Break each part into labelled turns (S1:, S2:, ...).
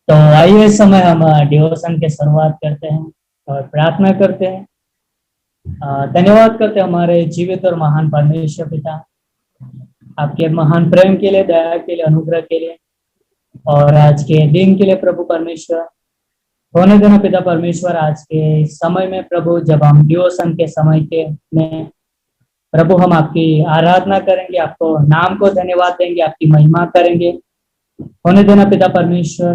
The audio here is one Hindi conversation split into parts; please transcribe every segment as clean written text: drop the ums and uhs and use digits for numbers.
S1: तो आइए इस समय हम डिवोशन के शुरुआत करते हैं और प्रार्थना करते हैं। धन्यवाद करते हैं हमारे जीवित और महान परमेश्वर पिता, आपके महान प्रेम के लिए, दया के लिए, अनुग्रह के लिए और आज के दिन के लिए प्रभु परमेश्वर। होने देना पिता परमेश्वर, आज के समय में प्रभु जब हम डिवोशन के समय के में प्रभु हम आपकी आराधना करेंगे, आपको नाम को धन्यवाद देंगे, आपकी महिमा करेंगे। होने देना पिता परमेश्वर,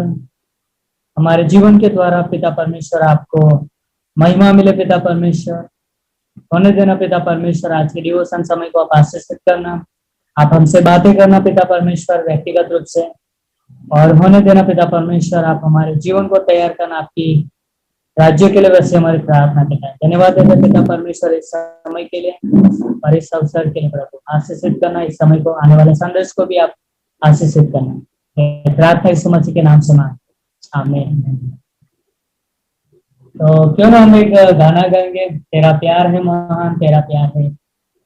S1: हमारे जीवन के द्वारा पिता परमेश्वर आपको महिमा मिले पिता परमेश्वर। होने देना पिता परमेश्वर, आज के डिवोशन समय को आप आशीषित करना, आप हमसे बातें करना पिता परमेश्वर व्यक्तिगत रूप से, और होने देना पिता परमेश्वर आप हमारे जीवन को तैयार करना आपकी राज्य के लिए। वैसे हमारी प्रार्थना के लिए धन्यवाद देते पिता परमेश्वर इस समय के लिए और इस अवसर के लिए प्रभु आशीषित करना, इस समय को आने वाले संदेश को भी आप आशीषित करना। प्रार्थना यीशु मसीह के नाम से मांग, आमीन। तो क्यों ना हम एक गाना गाएंगे, तेरा प्यार है महान, तेरा प्यार है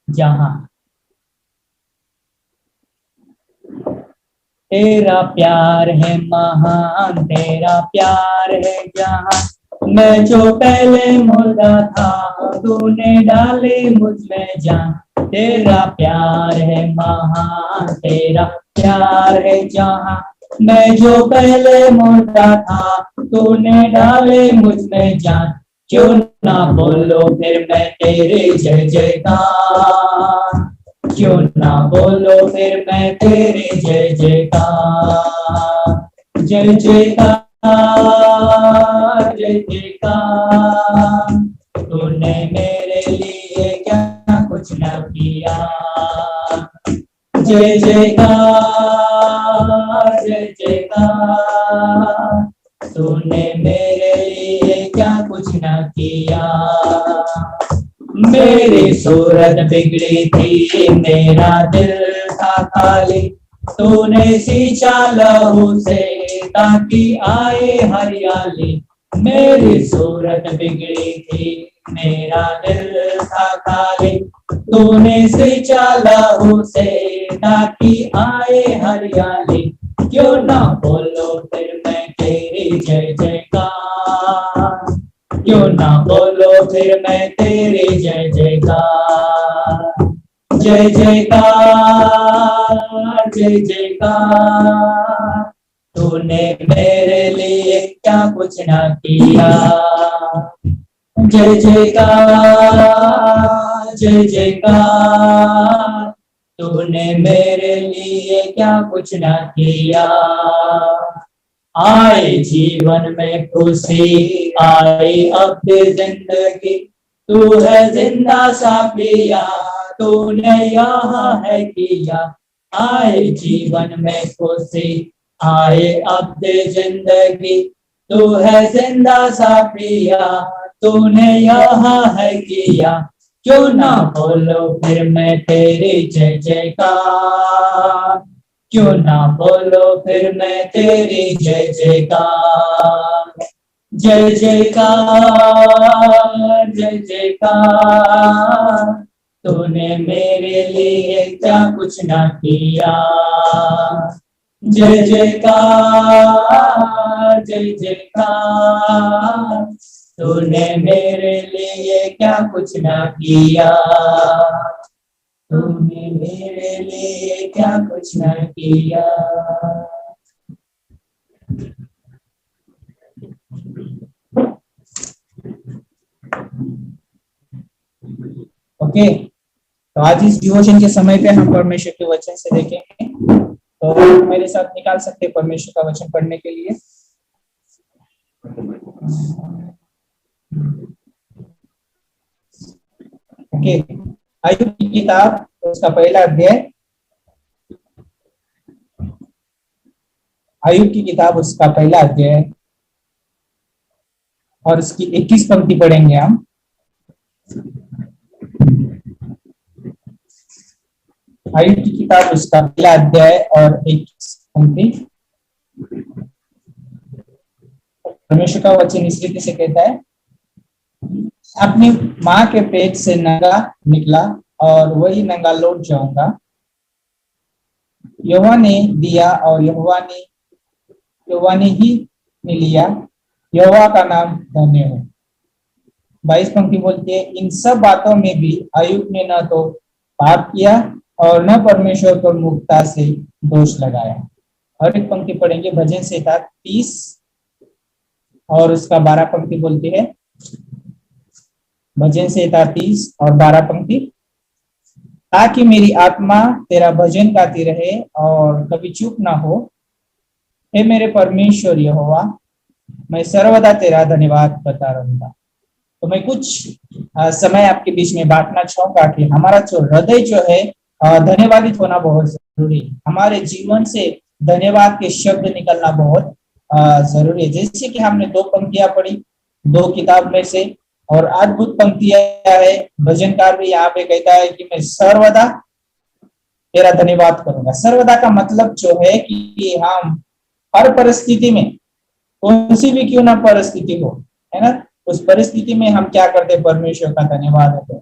S1: जहां। तेरा प्यार है महान, तेरा प्यार है जहां, मैं जो पहले मुर्दा था तूने डाले मुझ में जान। तेरा प्यार है महान, तेरा प्यार है जहां, मैं जो पहले मुर्दा था तूने डाले मुझ में जान। क्यों ना बोलो फिर मैं तेरे जय जयकार, क्यों ना बोलो फिर मैं तेरे जय जयकार। जय जयकार, जय जयकार, तूने मेरे लिए क्या कुछ न किया। जय जयकार, जय जयकार, तूने मेरे लिए क्या कुछ न किया। मेरी सूरत बिगड़ी थी, मेरा दिल था खाली, तूने सींचा लहू से ताकि आए हरियाली। मेरी सूरत बिगड़ी थी, मेरा दिल था खाली, तूने सींचा लहू से ताकि आए हरियाली। क्यों ना बोलो फिर मैं तेरी जय जयकार, क्यों ना बोलो फिर मैं तेरी जय जयकार। जय जयकार, जय जयकार, तूने मेरे लिए क्या कुछ ना किया। जय जयकार, जय जयकार, तूने मेरे लिए क्या कुछ ना किया। आए जीवन में खुशी, आई अब जिंदगी, तू है जिंदा सा पिया, तूने यहाँ है किया। आए जीवन में खुशी, आए अब जिंदगी, तू है जिंदा सा पिया, तूने यहाँ है किया। क्यों ना बोलो फिर मैं तेरी जय जयकार, क्यों ना बोलो फिर मैं तेरी जय जयकार। जय जयकार, जय जयकार, तूने मेरे लिए क्या कुछ ना किया। जय जयकार, जय जयकार, तूने मेरे लिए क्या कुछ ना किया। तूने मेरे लिए क्या कुछ न किया। ओके, तो आज इस डिवोशन के समय पे हम परमेश्वर के वचन से देखेंगे। तो मेरे साथ निकाल सकते परमेश्वर का वचन पढ़ने के लिए। ओके, आयुब की किताब उसका पहला अध्याय, आयुब की किताब उसका पहला अध्याय और इसकी 21 पंक्ति पढ़ेंगे हम। आयुब की किताब उसका पहला अध्याय और 21 पंक्ति। परमेश्वर का वचन इस रीति से कहता है, अपनी माँ के पेट से नंगा निकला और वही नंगा लौट जाऊंगा। यहोवा ने दिया और यहोवा ने ही
S2: ने लिया, यहोवा का नाम धन्य हो। 22 पंक्ति बोलती है, इन सब बातों में भी अय्यूब ने न तो पाप किया और न परमेश्वर पर मूर्खता से दोष लगाया। और एक पंक्ति पढ़ेंगे, भजन संहिता 30 और उसका 12 पंक्ति बोलती है, भजन संहिता 30 और 12 पंक्ति, ताकि मेरी आत्मा तेरा भजन गाती रहे और कभी चूप ना हो। हे मेरे परमेश्वर यहोवा, मैं सर्वदा तेरा धन्यवाद करता रहूंगा। तो मैं कुछ समय आपके बीच में बांटना चाहूंगा कि हमारा जो हृदय जो है धन्यवादित होना बहुत जरूरी है। हमारे जीवन से धन्यवाद के शब्द निकलना बहुत जरूरी है। जैसे कि हमने 2 पंक्तियां पढ़ी 2 किताब में से, और अद्भुत पंक्तियां है। भजनकार भी यहाँ पे कहता है कि मैं सर्वदा तेरा धन्यवाद करूंगा। सर्वदा का मतलब जो है कि हम हर परिस्थिति में, कौन सी भी क्यों ना परिस्थिति है ना, उस परिस्थिति में हम क्या करते हैं, परमेश्वर का धन्यवाद देते।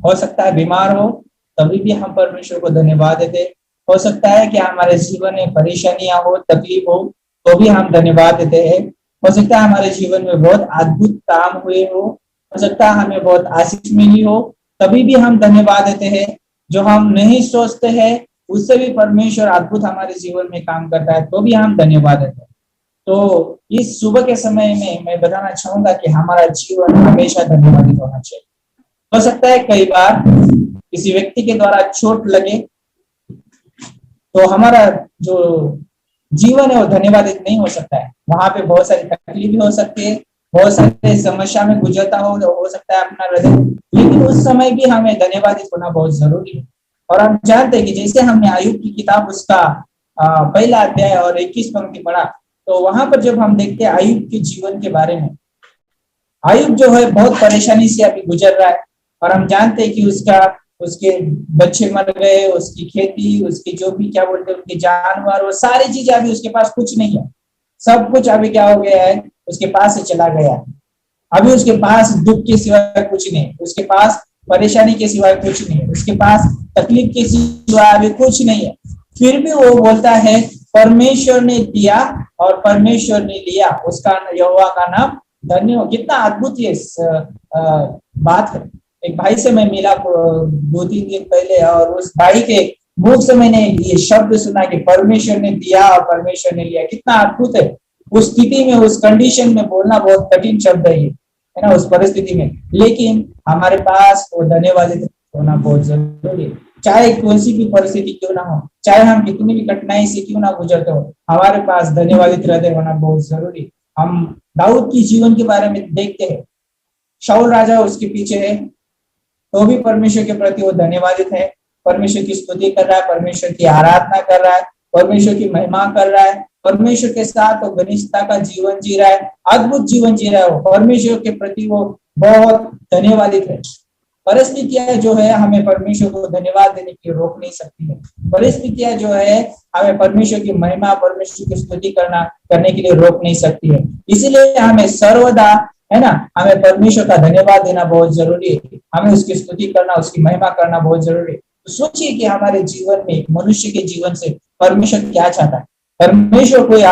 S2: हो सकता है बीमार हो तभी भी हम परमेश्वर को धन्यवाद देते। हो सकता है कि हमारे जीवन में परेशानियां हो, तकलीफ हो, तो भी हम धन्यवाद देते हैं। हो सकता है हमारे जीवन में बहुत अद्भुत काम हुए हो सकता है हमें बहुत आशीष मिली हो, तभी भी हम धन्यवाद देते हैं। जो हम नहीं सोचते हैं उससे भी परमेश्वर अद्भुत हमारे जीवन में काम करता है, तो भी हम धन्यवाद देते हैं। तो इस सुबह के समय में मैं बताना चाहूंगा कि हमारा जीवन हमेशा धन्यवादित होना चाहिए। हो सकता है कई बार किसी व्यक्ति के द्वारा चोट लगे तो हमारा जो जीवन है वो धन्यवादित नहीं हो सकता है। वहां पे बहुत सारी तकलीफ भी हो सकती है, बहुत सारे समस्या में गुजरता हो सकता है अपना हृदय, लेकिन उस समय भी हमें धन्यवादित होना बहुत जरूरी है। और हम जानते हैं कि जैसे हमने अय्यूब की किताब उसका पहला अध्याय और 21 पंक्ति पढ़ा, तो वहां पर जब हम देखते हैं अय्यूब के जीवन के बारे में, अय्यूब जो है बहुत परेशानी से अभी गुजर रहा है। और हम जानते हैं कि उसके बच्चे मर गए, उसकी खेती, उसके जो भी क्या बोलते हैं उनके जानवर, वो सारी चीजें अभी उसके पास कुछ नहीं है। सब कुछ अभी क्या हो गया है, उसके पास से चला गया। अभी उसके पास दुख के सिवाय कुछ नहीं, उसके पास परेशानी के सिवाय कुछ नहीं, उसके पास तकलीफ के सिवाय अभी कुछ नहीं है। फिर भी वो बोलता है परमेश्वर ने दिया और परमेश्वर ने लिया, उसका यहोवा का नाम धन्य हो। कितना अद्भुत ये बात है। एक भाई से मैं मिला 2-3 दिन पहले, और उस भाई के मुख से मैंने ये शब्द सुना कि परमेश्वर ने दिया और परमेश्वर ने लिया। कितना अद्भुत है। उस स्थिति में, उस कंडीशन में बोलना बहुत कठिन शब्द है ना, उस परिस्थिति में, लेकिन हमारे पास वो धन्यवाद होना बहुत जरूरी है। चाहे कौन सी भी परिस्थिति क्यों ना हो, चाहे हम कितनी भी कठिनाई से क्यों ना गुजरते हो, हमारे पास धन्यवादित हृदय होना बहुत जरूरी। हम दाऊद की जीवन के बारे में देखते हैं, शाऊल राजा उसके पीछे है, तो भी परमेश्वर के प्रति वो धन्यवादित है। परमेश्वर की स्तुति कर रहा है, परमेश्वर की आराधना कर रहा है, परमेश्वर की महिमा कर रहा है, परमेश्वर के साथ वो घनिष्ठता का जीवन जी रहा है, अद्भुत जीवन जी रहा है। वो परमेश्वर के प्रति वो बहुत धन्यवादित है। परिस्थितियां जो है हमें परमेश्वर को धन्यवाद देने की रोक नहीं सकती है। परिस्थितियां जो है हमें परमेश्वर की महिमा, परमेश्वर की स्तुति करने के लिए रोक नहीं सकती है। इसीलिए हमें सर्वदा, है ना, हमें परमेश्वर का धन्यवाद देना बहुत जरूरी है। हमें उसकी स्तुति करना, उसकी महिमा करना बहुत जरूरी है। तो सोचिए कि हमारे जीवन में, मनुष्य के जीवन से परमेश्वर क्या चाहता है। परमेश्वर कोई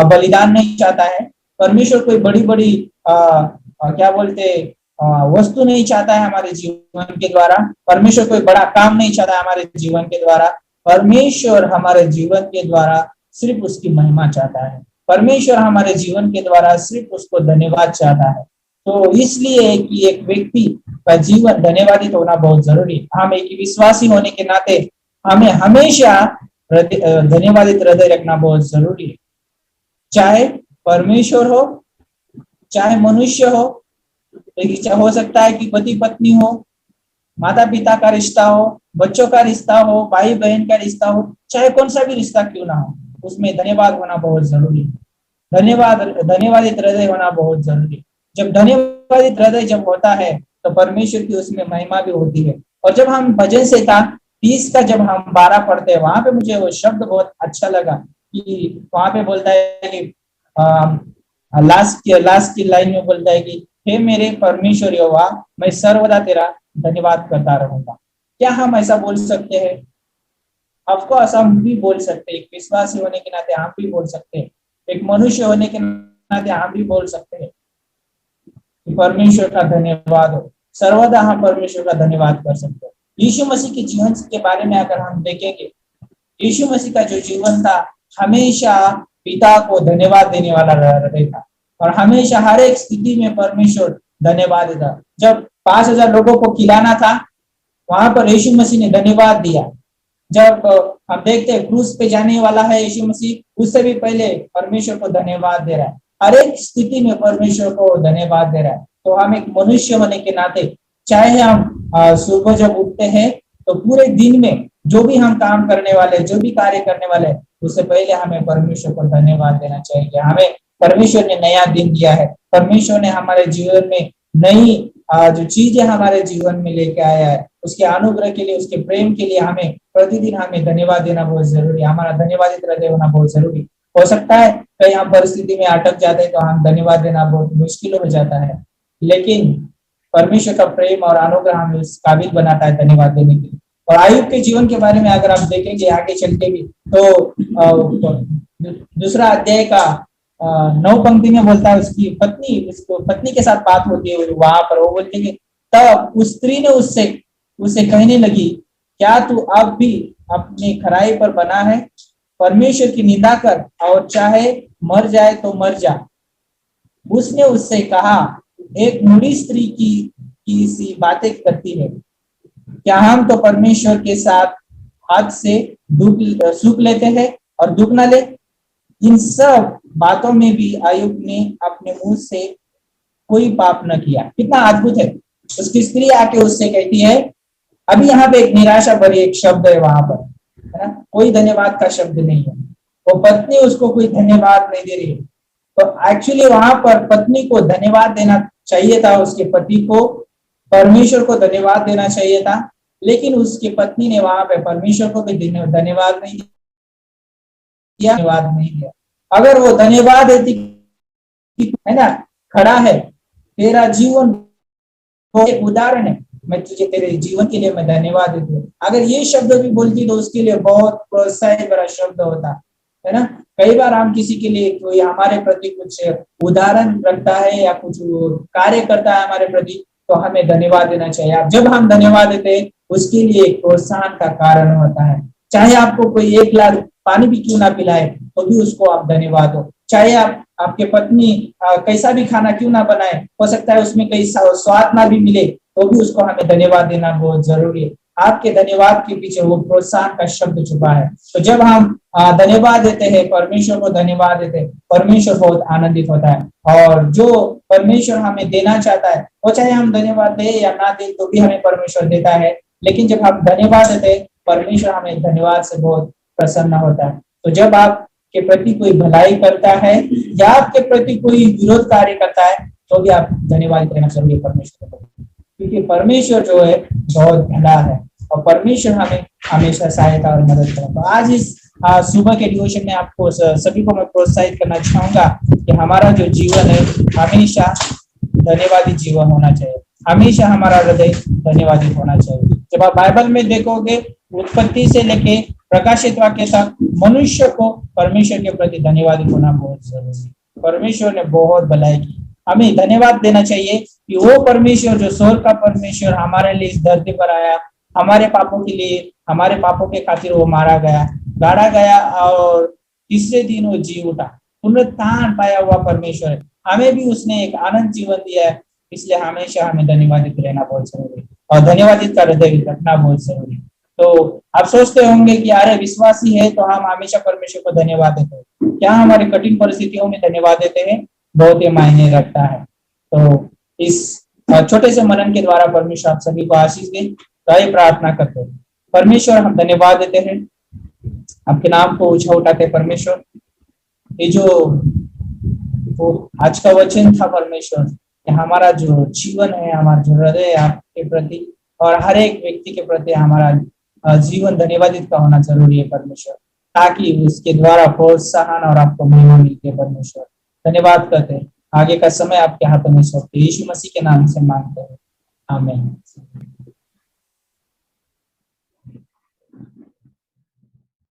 S2: बलिदान नहीं चाहता है। परमेश्वर कोई बड़ी बड़ी क्या बोलते वस्तु नहीं चाहता है हमारे जीवन के द्वारा। परमेश्वर कोई बड़ा काम नहीं चाहता है हमारे जीवन के द्वारा। परमेश्वर हमारे जीवन के द्वारा सिर्फ उसकी महिमा चाहता है। परमेश्वर हमारे जीवन के द्वारा सिर्फ उसको धन्यवाद चाहता है। तो इसलिए कि एक व्यक्ति का जीवन धन्यवादित होना बहुत जरूरी है। हम एक विश्वासी होने के नाते हमें हमेशा धन्यवादित हृदय रखना बहुत जरूरी है। चाहे परमेश्वर हो, चाहे मनुष्य हो, हो सकता है कि पति पत्नी हो, माता पिता का रिश्ता हो, बच्चों का रिश्ता हो, भाई बहन का रिश्ता हो, चाहे कौन सा भी रिश्ता क्यों ना हो, उसमें धन्यवाद होना बहुत जरूरी है। धन्यवादित हृदय होना बहुत जरूरी है। जब धन्यवादित हृदय जब होता है तो परमेश्वर की उसमें महिमा भी होती है। और जब हम भजन संहिता 30 का जब हम 12 पढ़ते हैं, वहां पे मुझे वो शब्द बहुत अच्छा लगा कि वहां पे बोलता है कि लास्ट की लाइन में बोलता है कि हे मेरे परमेश्वर यहोवा, मैं सर्वदा तेरा धन्यवाद करता रहूंगा। क्या हम ऐसा बोल सकते हैं? ऑफकोर्स हम भी बोल सकते हैं। एक विश्वासी होने के नाते हम भी बोल सकते हैं। एक मनुष्य होने के नाते हम भी बोल सकते हैं कि परमेश्वर का धन्यवाद हो, सर्वदा हम परमेश्वर का धन्यवाद कर सकते हैं। यीशु मसीह के जीवन के बारे में अगर हम देखेंगे, यीशु मसीह का जो जीवन था हमेशा पिता को धन्यवाद देने वाला हृदय था और हमेशा हर एक स्थिति में परमेश्वर धन्यवाद देता। जब 5,000 लोगों को खिलाना था वहां पर यीशु मसीह ने धन्यवाद दिया। जब हम देखते हैं क्रूस पे जाने वाला है यीशु मसीह, उससे भी पहले परमेश्वर को धन्यवाद दे रहा है। हर एक स्थिति में परमेश्वर को धन्यवाद दे रहा है। तो हम एक मनुष्य होने के नाते चाहे हम सुबह जब उठते हैं तो पूरे दिन में जो भी हम काम करने वाले, जो भी कार्य करने वाले, उससे पहले हमें परमेश्वर को धन्यवाद देना चाहिए। हमें परमेश्वर ने नया दिन दिया है, परमेश्वर ने हमारे जीवन में नई जो चीजें हमारे जीवन में लेके आया है, उसके अनुग्रह के लिए, उसके प्रेम के लिए हमें प्रतिदिन हमें धन्यवाद देना बहुत जरूरी है। हमारा धन्यवादित हृदय होना बहुत जरूरी हो सकता है। कई हम परिस्थिति में अटक जाते हैं तो हम धन्यवाद देना बहुत मुश्किल हो जाता है, लेकिन परमेश्वर का प्रेम और अनुग्रह हमें उस काबिल बनाता है धन्यवाद देने के लिए। और आयुब के जीवन के बारे में अगर आप देखेंगे आगे चल के भी तो दूसरा अध्याय का 9 पंक्ति में बोलता है उसकी पत्नी के साथ बात होती है वहां पर। वो बोलती है तब उस स्त्री ने उससे कहने लगी, क्या तू अब भी अपनी खराई पर बना है? परमेश्वर की निंदा कर और चाहे मर जाए तो मर जा। उसने उससे कहा, एक मूढ़ी स्त्री की सी बातें करती है। क्या हम तो परमेश्वर के साथ हाथ से सुख लेते हैं और दुख न ले? इन सब बातों में भी अय्यूब ने अपने मुंह से कोई पाप न किया। कितना अद्भुत है। उसकी स्त्री आके उससे कहती है, अभी यहाँ पे एक निराशा भरी एक शब्द है वहां पर, है ना, कोई धन्यवाद का शब्द नहीं है। वो पत्नी उसको कोई धन्यवाद नहीं दे रही है। तो एक्चुअली वहां पर पत्नी को धन्यवाद देना चाहिए था, उसके पति को, परमेश्वर को धन्यवाद देना चाहिए था, लेकिन उसकी पत्नी ने वहां पे परमेश्वर को भी धन्यवाद नहीं दिया। अगर वो धन्यवाद देती, है ना, खड़ा है तेरा जीवन, वो एक उदाहरण है, मैं तुझे तेरे जीवन के लिए मैं धन्यवाद देती हूँ। अगर ये शब्द भी बोलती तो उसके लिए बहुत प्रोत्साहित बड़ा शब्द होता, है ना। कई बार हम किसी के लिए कोई हमारे प्रति कुछ उदाहरण रखता है या कुछ कार्य करता है हमारे प्रति, तो हमें धन्यवाद देना चाहिए। जब हम धन्यवाद देते हैं उसके लिए एक प्रोत्साहन का कारण होता है। चाहे आपको कोई 1 गिलास पानी भी क्यों ना पिलाए तो भी उसको आप धन्यवाद दो। चाहे आपके पत्नी कैसा भी खाना क्यों ना बनाए, हो सकता है उसमें कई स्वाद ना भी मिले, तो भी उसको हमें धन्यवाद देना बहुत जरूरी है। आपके धन्यवाद के पीछे वो प्रोत्साहन का शब्द छुपा है। तो जब हम धन्यवाद देते हैं, परमेश्वर को धन्यवाद देते हैं, परमेश्वर बहुत आनंदित होता है। और जो परमेश्वर हमें देना चाहता है, वो चाहे हम धन्यवाद दे या ना दे तो भी हमें परमेश्वर देता है। लेकिन जब हम धन्यवाद देते हैं, परमेश्वर हमें धन्यवाद से बहुत प्रसन्न होता है। तो जब आपके प्रति कोई भलाई करता है या आपके प्रति कोई विरोध कार्य करता है, तो भी आप धन्यवाद देना चाहिए परमेश्वर को, क्योंकि परमेश्वर जो है बहुत भला है और परमेश्वर हमें हमेशा सहायता और मदद करें। तो आज इस सुबह के डिवोशन में आपको सभी को मैं प्रोत्साहित करना चाहूंगा कि हमारा जो जीवन है हमेशा धन्यवादी जीवन होना चाहिए, हमेशा हमारा हृदय धन्यवादी होना चाहिए। जब आप बाइबल में देखोगे, उत्पत्ति से लेके प्रकाशित वाक्य तक मनुष्य को परमेश्वर के प्रति धन्यवादी होना बहुत जरूरी है। परमेश्वर ने बहुत भलाई की, हमें धन्यवाद देना चाहिए कि वो परमेश्वर जो स्वर्ग का परमेश्वर हमारे लिए इस धरती पर आया, हमारे पापों के लिए, हमारे पापों के खातिर वो मारा गया, गाड़ा गया और तीसरे दिन वो जी उठा, पुनरुत्थान पाया हुआ परमेश्वर है। हमें भी उसने एक आनंद जीवन दिया है, इसलिए हमेशा हमें धन्यवादित रहना बहुत जरूरी है और धन्यवादित का हृदय रखना बहुत जरूरी है। तो आप सोचते होंगे कि अरे विश्वासी है तो हम हमेशा परमेश्वर को धन्यवाद देते हैं, क्या हमारे कठिन परिस्थितियों में धन्यवाद देते हैं? बहुत ही मायने रखता है। तो इस छोटे से मनन के द्वारा परमेश्वर आप सभी को आशीष दे, तो प्रार्थना करते हैं। परमेश्वर, हम धन्यवाद देते हैं, आपके नाम को ऊंचा उठाते हैं। परमेश्वर, ये जो आज का वचन था परमेश्वर, हमारा जो जीवन है, हमारा जो हृदय है आपके प्रति और हर एक व्यक्ति के प्रति हमारा जीवन धन्यवादित का होना जरूरी है परमेश्वर, ताकि उसके द्वारा प्रोत्साहन और आपको महिमा मिलती है परमेश्वर। धन्यवाद करते हैं, आगे का समय आपके हाथों में सौंपते, यीशु मसीह के नाम से मांगते हैं, आमीन।